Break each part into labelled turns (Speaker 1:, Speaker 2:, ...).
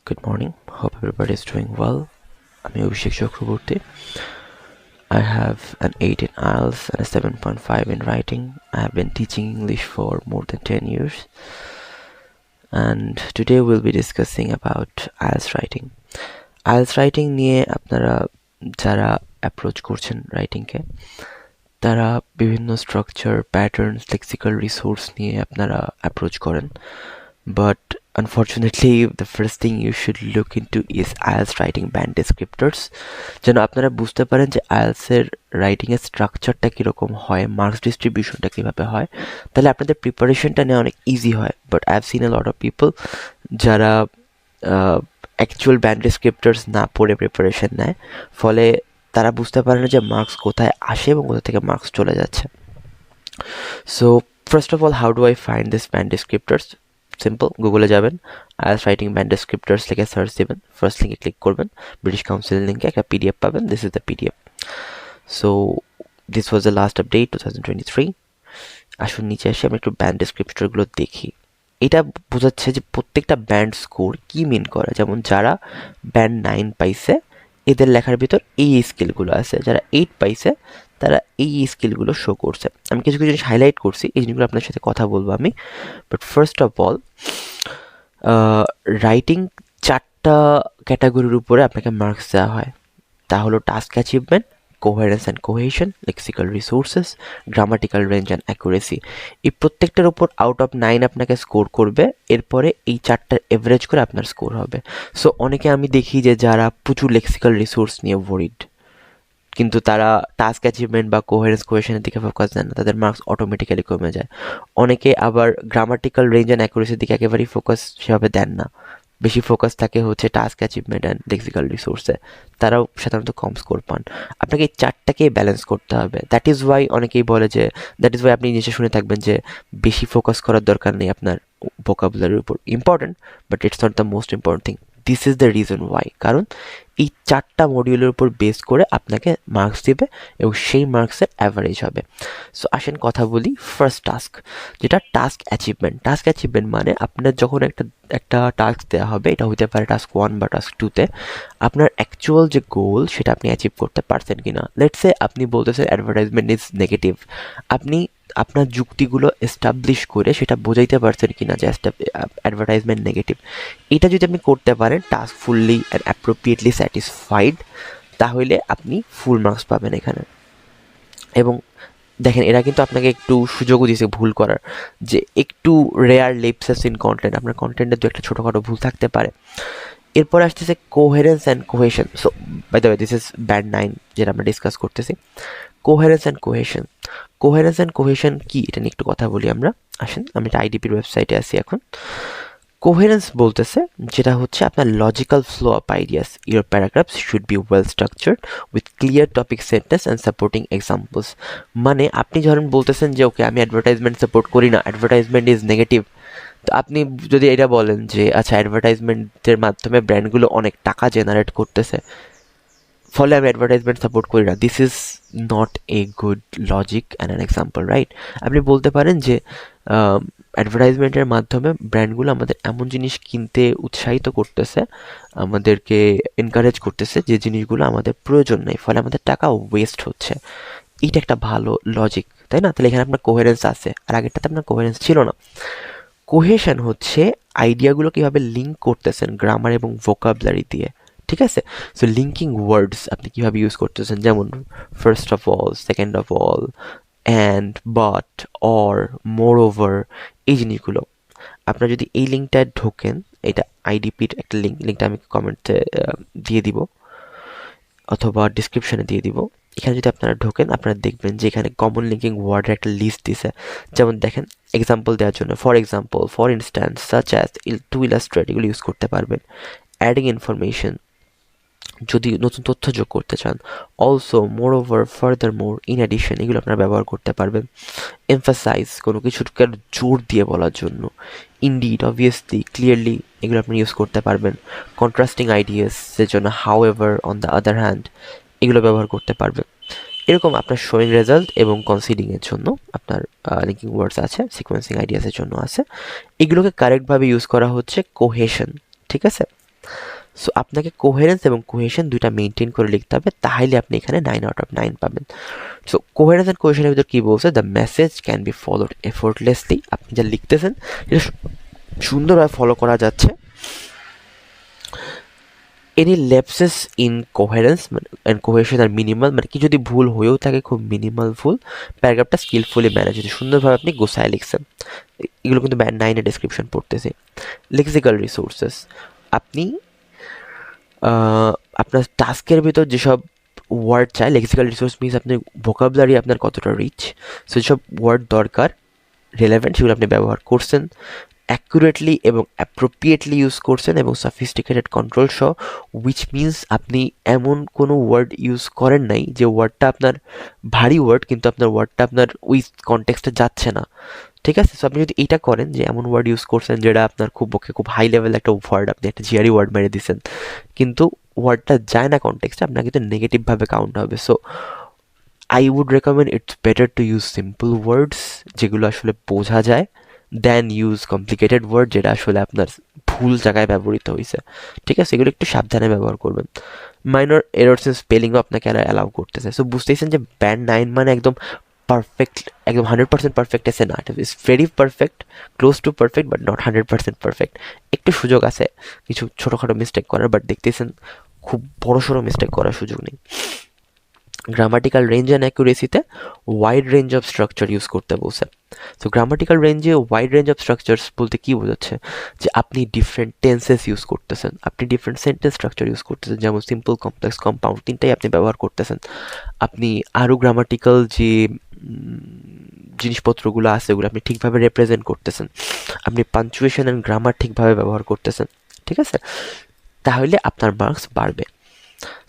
Speaker 1: Good morning. Hope everybody is doing well. আমি অভিষেক Chakraborty. I have an 8 in IELTS and a 7.5 in writing. I have been teaching English for more than 10 years. And today we'll be discussing about IELTS writing. IELTS writing নিয়ে আপনারা যারা approach করছেন রাইটিংকে তারা বিভিন্ন structure, patterns, lexical resource নিয়ে আপনারা approach করেন. But unfortunately, the first thing you should look into is IELTS writing band descriptors. যেন আপনারা বুঝতে পারেন যে আইএলসের রাইটিংয়ের স্ট্রাকচারটা কীরকম হয়, মার্কস ডিস্ট্রিবিউশনটা কীভাবে হয়, তাহলে আপনাদের প্রিপারেশনটা নেওয়া অনেক ইজি হয়. But I have seen A lot of people যারা অ্যাকচুয়াল ব্যান্ড ডিসক্রিপ্টার্স না পড়ে প্রিপারেশন নেয়, ফলে তারা বুঝতে পারে না যে মার্কস কোথায় আসে এবং কোথা থেকে মার্কস চলে যাচ্ছে. So first of all, how do I find this band descriptors? Simple, গুগলে যাবেন, আইএলস রাইটিং ব্যান্ড ডেসক্রিপ্টার্স লিখে সার্চ দেবেন, ফার্স্ট লিঙ্কে ক্লিক করবেন, ব্রিটিশ কাউন্সিল লিঙ্কে একটা পিডিএফ পাবেন. This is the PDF. So this was the last update 2023. আসুন নিচে এসে আমি একটু ব্যান্ড ডেসক্রিপ্টরগুলো দেখি. এটা বোঝাচ্ছে যে প্রত্যেকটা ব্যান্ড স্কোর কি মিন করে. যেমন যারা ব্যান্ড 9 পাইছে এদের লেখার ভিতর এই স্কিলগুলো আছে, যারা 8 পাইছে তারা এই স্কিলগুলো শো করছে. আমি কিছু কিছু জিনিস হাইলাইট করছি, এই জিনিসগুলো আপনার সাথে কথা বলবো আমি. But first of all, writing 4টা ক্যাটাগরির উপরে আপনাকে মার্কস দেওয়া হয়. তা হলো task achievement, coherence and cohesion, lexical resources, grammatical range and accuracy. এই প্রত্যেকটার উপর আউট অফ 9 আপনাকে স্কোর করবে. এরপরে এই 4টার এভারেজ করে আপনার স্কোর হবে. সো অনেকে আমি দেখি যে যারা প্রচুর লেক্সিক্যাল রিসোর্স নিয়ে ওয়ারিড, কিন্তু তারা টাস্ক অ্যাচিভমেন্ট বা কোহেরেন্স কোহেশনের দিকে ফোকাস দেন না, তাদের মার্কস অটোমেটিক্যালি কমে যায়. অনেকে আবার গ্রামাটিক্যাল রেঞ্জ অ্যান্ড অ্যাকুরেসির দিকে একেবারেই ফোকাস সেভাবে দেন না, বেশি ফোকাস থাকে হচ্ছে টাস্ক অ্যাচিভমেন্ট অ্যান্ড লেক্সিক্যাল রিসোর্সে, তারাও সাধারণত কম স্কোর পান. আপনাকে এই 4টাকেই ব্যালেন্স করতে হবে. দ্যাট ইজ ওয়াই অনেকেই বলে যে, দ্যাট ইজ ওয়াই আপনি নিচে শুনে থাকবেন যে বেশি ফোকাস করার দরকার নেই আপনার ভোকাবুলারির উপর. Important, but it's not the most important thing. This is the reason why. কারণ এই 4টা মডিউলের উপর বেস করে আপনাকে মার্কস দেবে এবং সেই মার্কসের অ্যাভারেজ হবে. সো আসেন কথা বলি ফার্স্ট টাস্ক, যেটা টাস্ক অ্যাচিভমেন্ট. টাস্ক অ্যাচিভমেন্ট মানে আপনার যখন একটা টাস্ক দেওয়া হবে, এটা হতে পারে টাস্ক 1 বা টাস্ক 2তে, আপনার অ্যাকচুয়াল যে গোল সেটা আপনি অ্যাচিভ করতে পারছেন কিনা. লেটস সে আপনি বলতেছেন অ্যাডভার্টাইজমেন্ট ইজ নেগেটিভ. আপনি আপনার যুক্তিগুলো এস্টাবলিশ করে সেটা বোঝাইতে পারছেন কিনা যে অ্যাডভার্টাইজমেন্ট নেগেটিভ. এটা যদি আপনি করতে পারেন, task fully and appropriately satisfied, তাহলে আপনি ফুল মার্কস পাবেন এখানে. এবং দেখেন, এরা কিন্তু আপনাকে একটু সুযোগও দিয়েছে ভুল করার, যে একটু রেয়ার লেপসেস ইন কন্টেন্ট, আপনার কন্টেন্টের দু একটা ছোটোখাটো ভুল থাকতে পারে. এরপর আসতেছে coherence and cohesion. So by the way, this is band 9 যেটা আমরা ডিসকাস করতেছি. Coherence and cohesion. Coherence and cohesion কি, এটা নিয়ে একটু কথা বলি আমরা. আসেন, আমি একটা আইডিপির ওয়েবসাইটে আছি এখন. কোহেরেন্স বলতেছে যেটা হচ্ছে আপনার logical flow of ideas. Your paragraphs should be well structured with clear topic sentence and supporting examples. মানে আপনি ধরেন বলতেছেন যে ওকে, আমি অ্যাডভার্টাইজমেন্ট সাপোর্ট করি না, অ্যাডভার্টাইজমেন্ট ইজ নেগেটিভ. তো আপনি যদি এটা বলেন যে আচ্ছা, অ্যাডভার্টাইজমেন্টের মাধ্যমে ব্র্যান্ডগুলো অনেক টাকা জেনারেট করতেছে, ফলে আমি অ্যাডভার্টাইজমেন্ট সাপোর্ট করি না, this is not a good logic and an example, right? আপনি বলতে পারেন যে অ্যাডভার্টাইজমেন্টের মাধ্যমে ব্র্যান্ডগুলো আমাদের এমন জিনিস কিনতে উৎসাহিত করতেছে, আমাদেরকে এনকারেজ করতেছে যে জিনিসগুলো আমাদের প্রয়োজন নেই, ফলে আমাদের টাকা ওয়েস্ট হচ্ছে. এইটা একটা ভালো লজিক, তাই না? তাহলে এখানে আপনার কোহেরেন্স আছে, আর আগেরটাতে আপনার কোহেরেন্স ছিল না. কোহেশন হচ্ছে আইডিয়াগুলো কীভাবে লিঙ্ক করতেছেন গ্রামার এবং ভোকাবুলারি দিয়ে, ঠিক আছে? সো লিঙ্কিং ওয়ার্ডস আপনি কীভাবে ইউজ করতেছেন, যেমন first of all, second of all, and, but, or, more over, এই জিনিসগুলো. আপনার যদি এই লিঙ্কটায় ঢোকেন, এটা আইডিপির একটা লিঙ্কটা আমি কমেন্টে দিয়ে দিব অথবা ডিসক্রিপশনে দিয়ে দিব. এখানে যদি আপনারা ঢোকেন, আপনারা দেখবেন যে এখানে কমন লিঙ্কিং ওয়ার্ডের একটা লিস্ট দিছে. যেমন দেখেন, এক্সাম্পল দেওয়ার জন্য, for example, for instance, such as, two illustrate, এগুলো ইউজ করতে পারবেন. অ্যাডিং ইনফরমেশন, যদি নতুন তথ্য যোগ করতে চান. Also, more over, further more, in addition, এগুলো আপনারা ব্যবহার করতে পারবেন. এমফাসাইজ, কোনো কিছুকে জোর দিয়ে বলার জন্য. ইনডিড, অবভিয়াসলি, ক্লিয়ারলি, এগুলো আপনি ইউজ করতে পারবেন. কন্ট্রাস্টিং আইডিয়াসের জন্য how ever, on the other hand, এগুলো ব্যবহার করতে পারবেন. এরকম আপনার শোয়িং রেজাল্ট এবং কনসিডিংয়ের জন্য আপনার লিঙ্কিং ওয়ার্ডস আছে, সিকোয়েন্সিং আইডিয়াসের জন্য আছে. এগুলোকে কারেক্টভাবে ইউজ করা হচ্ছে কোহেশন, ঠিক আছে? সো আপনাকে কোহেরেন্স এবং কোহেশন দুইটা মেনটেন করে লিখতে হবে, তাহলে আপনি এখানে 9/9 পাবেন। সো কোহেরেন্স অ্যান্ড কোহেশনের ভিতর কী বলছে, the message can be followed effortlessly, আপনি যা লিখতেছেন এটা সুন্দরভাবে ফলো করা যাচ্ছে। Any lapses in coherence and cohesion are minimal, মানে কি যদি ভুল হয়েও থাকে খুব মিনিমাল ভুল, প্যারাগ্রাফটা স্কিলফুলি ম্যানেজ হচ্ছে, সুন্দরভাবে আপনি গোছায় লিখছেন। এগুলো কিন্তু ব্যান্ড 9-এর ডেসক্রিপশন পড়তেছে। লেক্সিক্যাল রিসোর্সেস, আপনি আপনার টাস্কের ভিতর যেসব ওয়ার্ড চাই, লেক্সিক্যাল রিসোর্স মিনস আপনি ভোকাবুলারি আপনার কতটা রিচ, সো যেসব ওয়ার্ড দরকার রেলেভেন্ট সেগুলো আপনি ব্যবহার করছেন, অ্যাকুরেটলি এবং অ্যাপ্রোপ্রিয়েটলি ইউজ করছেন এবং সফিস্টিকেটেড কন্ট্রোল সহ, উইচ মিনস আপনি এমন কোনো ওয়ার্ড ইউজ করেন নাই যে ওয়ার্ডটা আপনার ভারী ওয়ার্ড কিন্তু আপনার ওয়ার্ডটা আপনার ওই কনটেক্সটে যাচ্ছে না, ঠিক আছে? সো আপনি যদি এইটা করেন যে এমন ওয়ার্ড ইউজ করছেন যেটা আপনার খুব পক্ষে খুব হাই লেভেল একটা ওয়ার্ড, আপনি একটা জিআরই ওয়ার্ড মেরে দিচ্ছেন কিন্তু ওয়ার্ডটা যায় না কনটেক্সটে, আপনার কিন্তু নেগেটিভভাবে কাউন্ট হবে। So I would recommend it's better to use simple words যেগুলো আসলে বোঝা যায়, দেন ইউজ কমপ্লিকেটেড ওয়ার্ড যেটা আসলে আপনার ভুল জায়গায় ব্যবহৃত হয়েছে, ঠিক আছে? এগুলো একটু সাবধানে ব্যবহার করবেন। মাইনর এরর্স ইন স্পেলিংও আপনাকে অ্যালাউ করতেছে। সো বুঝতেছেন যে ব্যান্ড 9 মানে একদম পারফেক্ট, একদম 100% পারফেক্ট এসে না, it's very perfect, close two perfect but not 100% perfect. একটু সুযোগ আছে কিছু ছোটোখাটো মিস্টেক করার, বাট দেখতেছেন খুব বড়সড় মিস্টেক করার সুযোগ নেই। গ্রামাটিক্যাল রেঞ্জ অ্যান্ড অ্যাকুরেসিতে wide range of structure use করতে বলছে। সো গ্রামাটিক্যাল রেঞ্জে ওয়াইড রেঞ্জ অফ স্ট্রাকচার্স বলতে কী বোঝাচ্ছে, যে আপনি ডিফারেন্ট টেন্সেস ইউজ করতেছেন, আপনি ডিফারেন্ট সেন্টেন্স স্ট্রাকচার ইউজ করতেছেন, যেমন সিম্পল, কমপ্লেক্স, কম্পাউন্ড, তিনটাই আপনি ব্যবহার করতেছেন। আপনি আরও গ্রামাটিক্যাল যে জিনিসপত্রগুলো আছে ওগুলো আপনি ঠিকভাবে রিপ্রেজেন্ট করতেছেন, আপনি পাঞ্চুয়েশন অ্যান্ড গ্রামার ঠিকভাবে ব্যবহার করতেছেন, ঠিক আছে? তাহলে আপনার মার্কস বাড়বে।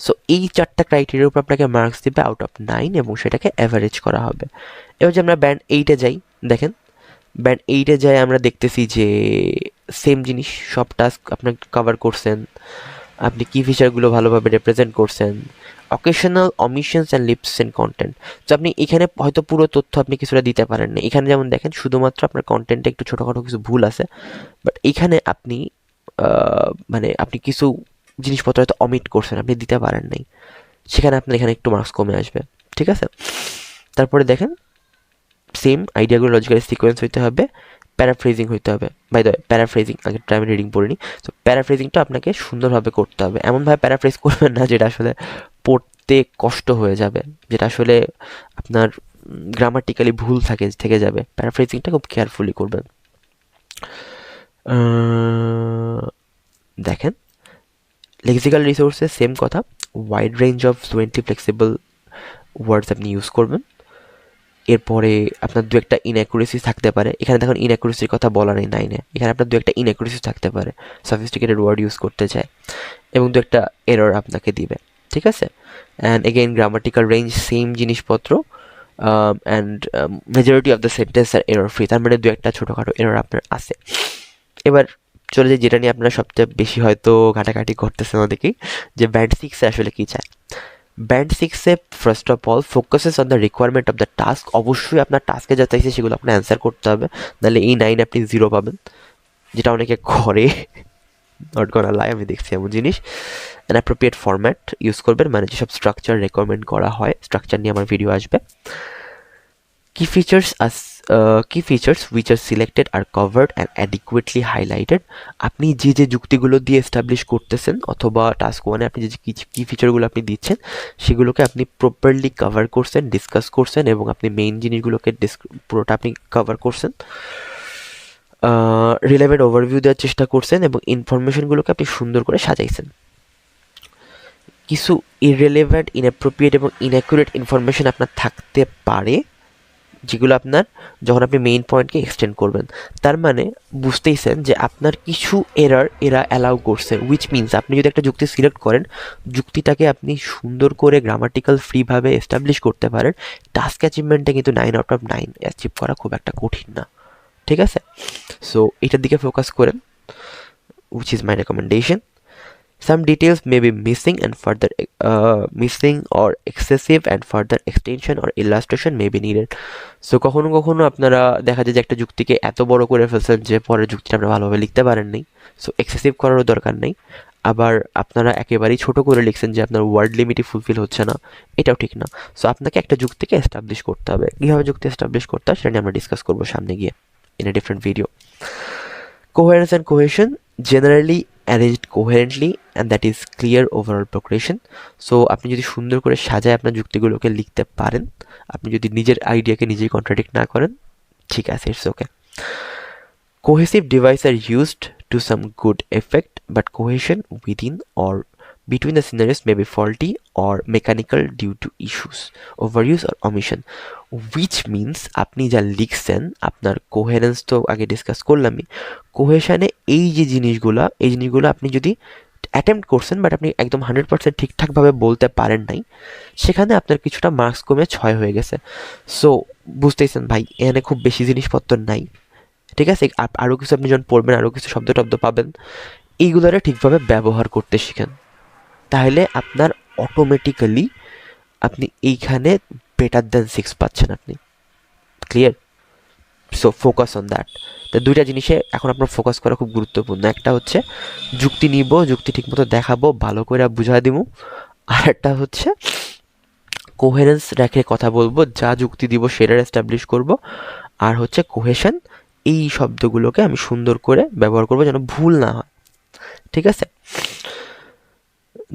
Speaker 1: সো এই 4টা ক্রাইটেরিয়ার উপর আপনাকে মার্কস দিবে আউট অফ 9 এবং সেটাকে অ্যাভারেজ করা হবে। এবার যে আমরা ব্যান্ড 8-এ যাই, দেখেন ব্যান্ড 8-এ যাই আমরা দেখতেছি যে সেম জিনিস, সব টাস্ক আপনার কভার করছেন, আপনি কি ফিচারগুলো ভালোভাবে রিপ্রেজেন্ট করছেন, occasional omissions and lapses in content. তো আপনি এখানে হয়তো পুরো তথ্য আপনি কিছুটা দিতে পারেন না, এখানে যেমন দেখেন শুধুমাত্র আপনার কন্টেন্টে একটু ছোটোখাটো কিছু ভুল আছে, বাট এখানে আপনি মানে আপনি কিছু জিনিসপত্র হয়তো অমিট করছেন, আপনি দিতে পারেন নাই, সেখানে আপনার এখানে একটু মার্কস কমে আসবে, ঠিক আছে? তারপরে দেখেন সেম আইডিয়াগুলো লজিক্যালি সিকোয়েন্স হইতে হবে, প্যারাফ্রেজিং হইতে হবে। বাই দ্য ওয়ে প্যারাফ্রেজিং আগের টাইমে রিডিং পড়িনি, তো প্যারাফ্রেজিংটা আপনাকে সুন্দরভাবে করতে হবে, এমনভাবে প্যারাফ্রেজ করবেন না যেটা আসলে পড়তে কষ্ট হয়ে যাবে, যেটা আসলে আপনার গ্রামাটিক্যালি ভুল থেকে যাবে। প্যারাফ্রেজিংটা খুব কেয়ারফুলি করবেন। দেখেন লেক্সিক্যাল রিসোর্সে সেম কথা, wide range of fluently flexible words আপনি ইউজ করবেন। এরপরে আপনার দু একটা ইনঅ্যাকুরেসি থাকতে পারে, এখানে দেখুন ইনঅ্যাকুরেসির কথা বলা নেই 9-এ, এখানে আপনার দু একটা ইনঅ্যাকুরেসি থাকতে পারে, সফিস্টিকেটেড ওয়ার্ড ইউজ করতে চায় এবং দু একটা এরর আপনাকে দিবে, ঠিক আছে? And again grammatical range same জিনিসপত্র, and majority of the sentence are error free, তার মানে দু একটা ছোটোখাটো এরর আপনার আছে। এবার চলে যাই যেটা নিয়ে আপনারা সবচেয়ে বেশি হয়তো ঘাটাঘাটি করতেছেন অনেকেই, যে ব্যান্ড 6-এ আসলে কী চায়। ব্যান্ড 6-এ first of all focuses on the requirement of the task, অবশ্যই আপনার টাস্কে যা চাইছে সেগুলো আপনার অ্যান্সার করতে হবে, নাহলে এই 9 আপনি 0 পাবেন, যেটা অনেকে করে, নট গনা লাই, আমি দেখছি এমন জিনিস। অ্যান অ্যাপ্রোপ্রিয়েট ফরম্যাট ইউজ করবেন, মানে যেসব স্ট্রাকচার রেকমেন্ড করা হয়, স্ট্রাকচার নিয়ে আমার ভিডিও আসবে। Key features which are selected are covered and adequately highlighted, আপনি যে যুক্তিগুলো দিয়ে এস্টাবলিশ করতেছেন অথবা টাস্ক 1-এ আপনি যে কি ফিচারগুলো আপনি দিচ্ছেন সেগুলোকে আপনি প্রপারলি কভার করছেন, ডিসকাস করছেন এবং আপনি মেইন জিনিসগুলোকে পুরোটা আপনি কভার করছেন, রিলেভেন্ট ওভারভিউ দেওয়ার চেষ্টা করছেন এবং ইনফরমেশনগুলোকে আপনি সুন্দর করে সাজাইছেন। কিছু ইররেলেভেন্ট, ইনঅ্যাপ্রোপ্রিয়েট এবং ইনঅ্যাকুরেট ইনফরমেশন আপনার থাকতে পারে, যেগুলো আপনার যখন আপনি মেইন পয়েন্টকে এক্সটেন্ড করবেন, তার মানে বুঝতেইছেন যে আপনার কিছু এরা অ্যালাউ করছে, উইচ মিনস আপনি যদি একটা যুক্তি সিলেক্ট করেন, যুক্তিটাকে আপনি সুন্দর করে গ্রামাটিক্যাল ফ্রিভাবে এস্টাবলিশ করতে পারেন, টাস্ক অ্যাচিভমেন্টে কিন্তু 9/9 অ্যাচিভ করা খুব একটা কঠিন না, ঠিক আছে? সো এটার দিকে ফোকাস করেন, which is my recommendation. Some details may be missing or excessive and further extension or illustration may be needed. So কখনো কখনো আপনারা দেখা যায় যে একটা যুক্তিকে এত বড় করে ফেলছেন যে পরের যুক্তিটা আপনারা ভালোভাবে লিখতে পারেননি, সো এক্সেসিভ করারও দরকার নেই, আবার আপনারা একেবারেই ছোট করে লিখছেন যে আপনার ওয়ার্ড লিমিটই ফুলফিল হচ্ছে না, এটাও ঠিক না। সো আপনাকে একটা যুক্তিকে এস্টাবলিশ করতে হবে। কীভাবে যুক্তি এস্টাবলিশ করতে হয় সেটা নিয়ে আমরা ডিসকাস করবো সামনে গিয়ে in a different video. Coherence and cohesion generally arranged coherently and that is clear overall progression. So আপনি যদি সুন্দর করে সাজায় আপনার যুক্তিগুলোকে লিখতে পারেন, আপনি যদি নিজের আইডিয়াকে নিজেই কন্ট্রাডিক্ট না করেন, ঠিক আছে, it's okay. Cohesive devices are used to some good effect, but cohesion within or between the scenarios may be faulty or mechanical due to issues, overuse or omission. Which means আপনি যা লিখছেন, আপনার coherence তো আগে discuss করলামই। কোহেশনে এই জিনিসগুলো আপনি যদি অ্যাটেম্প্ট করছেন বাট আপনি একদম 100% ঠিকঠাকভাবে বলতে পারেন নাই, সেখানে আপনার কিছুটা মার্কস কমে 6 হয়ে গেছে। সো বুঝতেইছেন ভাই, এখানে খুব বেশি জিনিসপত্র নাই, ঠিক আছে। আরও কিছু আপনি যখন পড়বেন, আরও কিছু শব্দ টব্দ পাবেন, এইগুলোরে ঠিকভাবে ব্যবহার করতে শিখেন, তাহলে আপনার অটোমেটিক্যালি আপনি এইখানে বেটার দ্যান 6 পাচ্ছেন আপনি। Clear? So focus on that. তো দুইটা জিনিসে এখন আপনার ফোকাস করা খুব গুরুত্বপূর্ণ। একটা হচ্ছে যুক্তি নিব, যুক্তি ঠিকমতো দেখাবো, ভালো করে বুঝাই দিব। আর একটা হচ্ছে কোহেরেন্স রেখে কথা বলবো, যা যুক্তি দিব সেটা এস্টাবলিশ করব। আর হচ্ছে কোহেশন, এই শব্দগুলোকে আমি সুন্দর করে ব্যবহার করবো যেন ভুল না হয়, ঠিক আছে।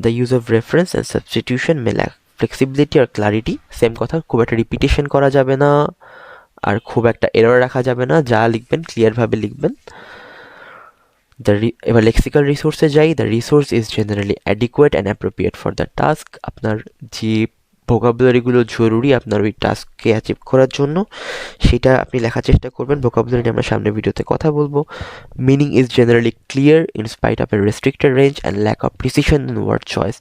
Speaker 1: The use of reference and substitution may lack flexibility আর ক্লারিটি। সেম কথা, খুব একটা রিপিটেশন করা যাবে না, আর খুব একটা এরর রাখা যাবে না, যা লিখবেন ক্লিয়ারভাবে লিখবেন। এবার লেক্সিক্যাল রিসোর্সে যাই। The resource is generally adequate and appropriate for the task. আপনার যে ভোকাবুলারিগুলো জরুরি আপনার ওই টাস্ককে অ্যাচিভ করার জন্য, সেটা আপনি লেখার চেষ্টা করবেন। ভোকাবুলারি আমরা সামনের ভিডিওতে কথা বলবো। Meaning is generally clear in spite of a restricted range and lack of precision in word choice.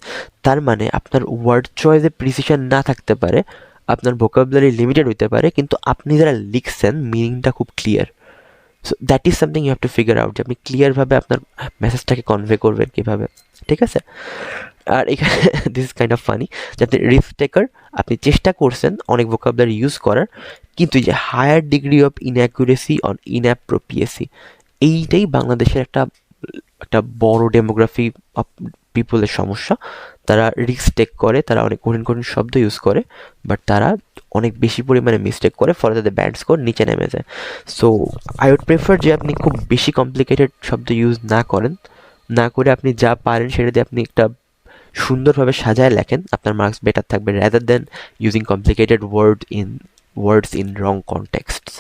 Speaker 1: তার মানে আপনার ওয়ার্ড চয়েসে প্রিসিশন না থাকতে পারে, আপনার ভোকাবুলারি লিমিটেড হইতে পারে, কিন্তু আপনি যারা লিখছেন মিনিংটা খুব clear. So that is something you have to figure out, যে আপনি ক্লিয়ারভাবে আপনার মেসেজটাকে কনভে করবেন কীভাবে, ঠিক আছে। আর এখানে this is kind of funny, যে আপনি রিস্ক টেকার, আপনি চেষ্টা করছেন অনেক ভোকাবুলারি ইউজ করার, কিন্তু এই যে হায়ার ডিগ্রি অফ ইনঅ্যাকুরেসি অন ইনঅ্যাপ্রোপ্রিয়েসি, এইটাই বাংলাদেশের একটা বড় ডেমোগ্রাফি অফ পিপলের সমস্যা। তারা রিস্ক টেক করে, তারা অনেক কঠিন কঠিন শব্দ ইউজ করে, বাট তারা অনেক বেশি পরিমাণে মিস্টেক করে, ফলে তাদের ব্যান্ড স্কোর নিচে নেমে যায়। সো আই উড প্রেফার যে আপনি খুব বেশি কমপ্লিকেটেড শব্দ ইউজ না করেন, না করে আপনি যা পারেন সেটা দিয়ে আপনি একটা সুন্দরভাবে সাজায় লেখেন, আপনার মার্কস বেটার থাকবে, rather than using complicated words in wrong contexts.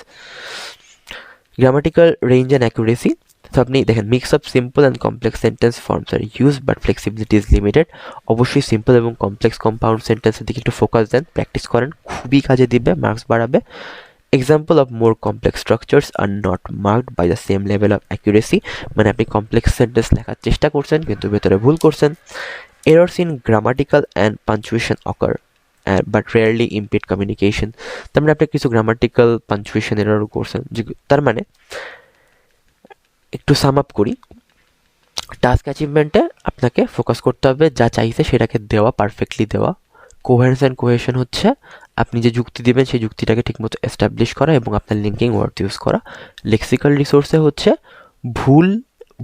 Speaker 1: Grammatical range and accuracy. তো আপনি দেখেন, mix of simple and complex sentence forms are use but flexibility is limited. অবশ্যই সিম্পল এবং কমপ্লেক্স কম্পাউন্ড সেন্টেন্সের দিকে একটু ফোকাস দেন, practice করেন, খুবই কাজে দিবে, মার্কস বাড়াবে। Example of more complex structures are not marked by the same level of accuracy. মানে আপনি কমপ্লেক্স সেন্টেন্স লেখার চেষ্টা করছেন কিন্তু ভেতরে ভুল করছেন। Errors in grammatical and punctuation occur, but rarely impede communication. তার মানে আপনি কিছু গ্রামাটিক্যাল পাঞ্চুয়েশন এরর করছেন, তার মানে একটু সাম আপ করি, টাস্ক অ্যাচিভমেন্টে আপনাকে ফোকাস করতে হবে, যা চাইছে সেটাকে দেওয়া, পারফেক্টলি দেওয়া। কোহেরেন্স অ্যান্ড কোহেশন হচ্ছে আপনি যে যুক্তি দেবেন সেই যুক্তিটাকে ঠিকমতো এস্টাবলিশ করা এবং আপনার লিঙ্কিং ওয়ার্ড ইউজ করা। লেক্সিক্যাল রিসোর্সে হচ্ছে ভুল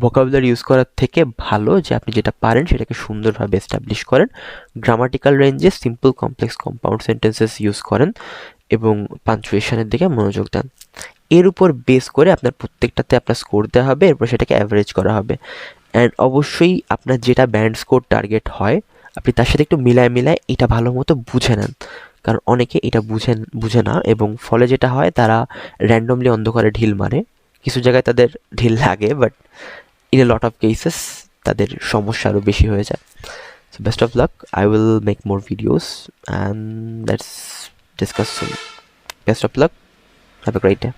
Speaker 1: ভোকাবুলারি ইউজ করার থেকে ভালো যে আপনি যেটা পারেন সেটাকে সুন্দরভাবে এস্টাবলিশ করেন। গ্রামাটিক্যাল রেঞ্জে simple complex compound sentences use করেন এবং পাঞ্চুয়েশনের দিকে মনোযোগ দেন। এর উপর বেস করে আপনার প্রত্যেকটাতে আপনার স্কোর দেওয়া হবে, এরপর সেটাকে অ্যাভারেজ করা হবে। অ্যান্ড অবশ্যই আপনার যেটা ব্যান্ড স্কোর টার্গেট হয় আপনি তার সাথে একটু মিলায় এটা ভালো মতো বুঝে নেন, কারণ অনেকে এটা বুঝে না, এবং ফলে যেটা হয় তারা র্যান্ডমলি অন্ধকারে ঢিল মারে। কিছু জায়গায় তাদের ঢিল লাগে, but in a lot of cases তাদের সমস্যা আরও বেশি হয়ে যায়। So best of luck, I will make more videos and let's discuss soon. Best of luck, have a great day.